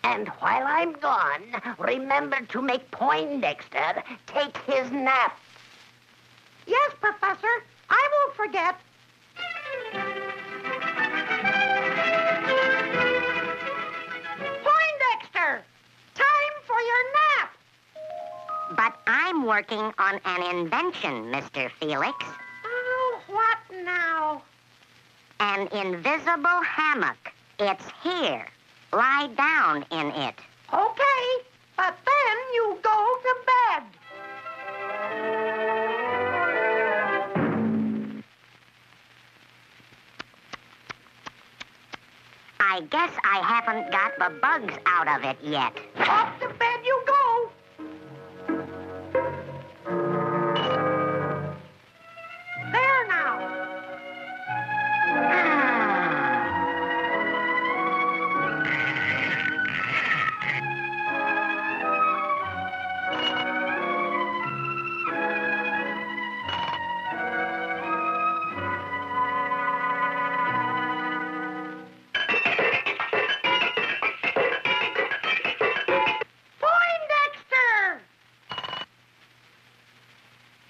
And while I'm gone, remember to make Poindexter take his nap. Yes, Professor. I won't forget. Poindexter! Time for your nap! But I'm working on an invention, Mr. Felix. Oh, what now? An invisible hammock. It's here. Lie down in it. Okay, but then you go to bed. I guess I haven't got the bugs out of it yet. Off to bed you go. There now. Poindexter!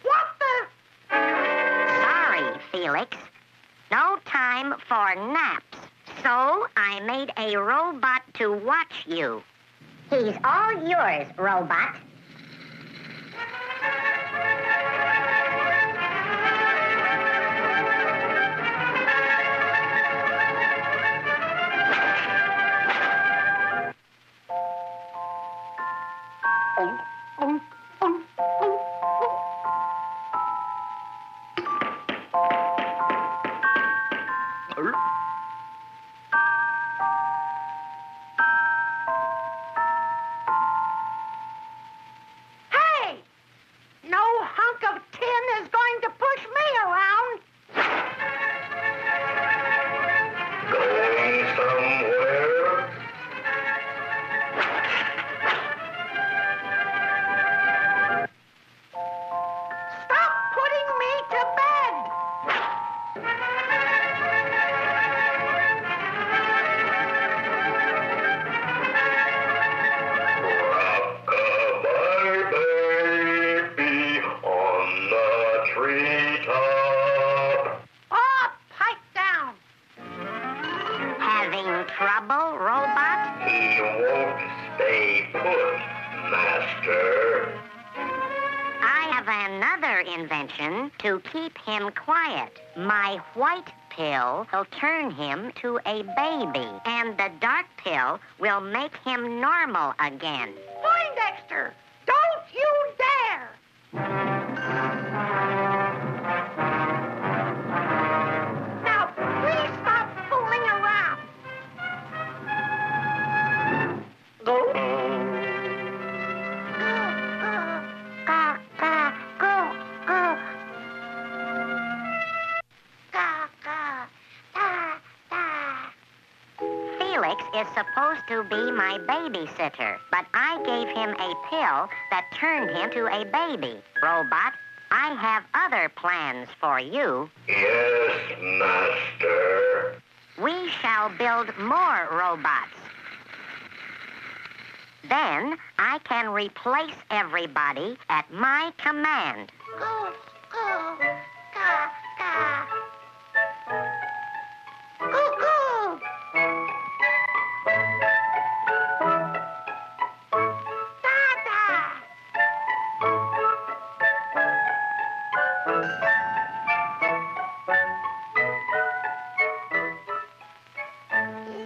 What the? Sorry, Felix. No time for naps. So I made a robot to watch you. He's all yours, robot. Hey! No hunk of tin is going to push me around. Going somewhere? Stop putting me to bed. Rock-a-bye, baby, on the treetop. Oh, pipe down. Having trouble, robot? He won't stay put, Master. I have another invention to keep him quiet. My white pill will turn him to a baby, and the dark pill will make him normal again. Poindexter, don't you dare. Now, please stop fooling around. Ga, ga, go, go. Ga, ga, da, da. Felix is supposed to be my babysitter, but I gave him a pill that turned him to a baby. Robot, I have other plans for you. Yes, Master. We shall build more robots. Then I can replace everybody at my command. Go, go, ga, ga. Go, go. Da, da.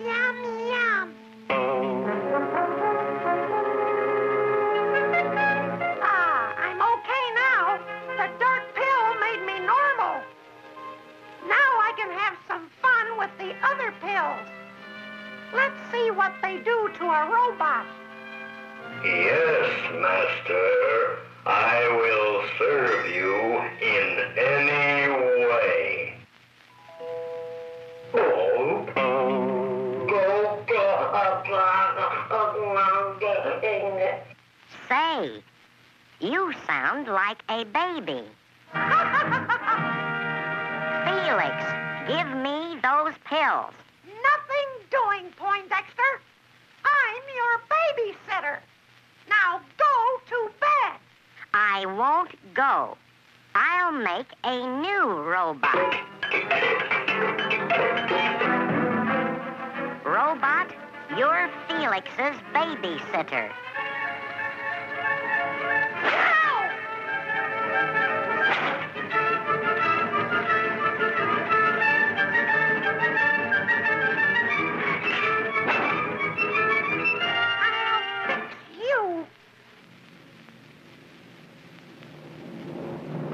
Yum, yum. I'm okay now. The dark pill made me normal. Now I can have some fun with the other pills. Let's see what they do to a robot. Yes, Master. I will serve you in any way. Oh. Go, Say, you sound like a baby. Felix, give me those pills. Nothing doing, Poindexter. I'm your I won't go. I'll make a new robot. Robot, you're Felix's babysitter.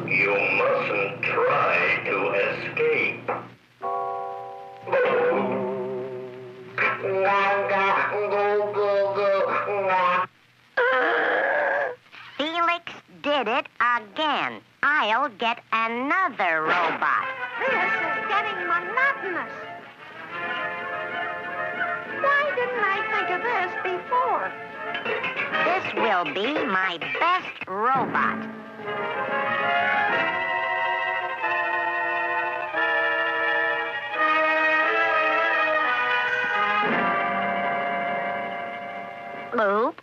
You mustn't try to escape. Felix did it again. I'll get another robot. This is getting monotonous. Why didn't I think of this before? This will be my best robot. Bloop.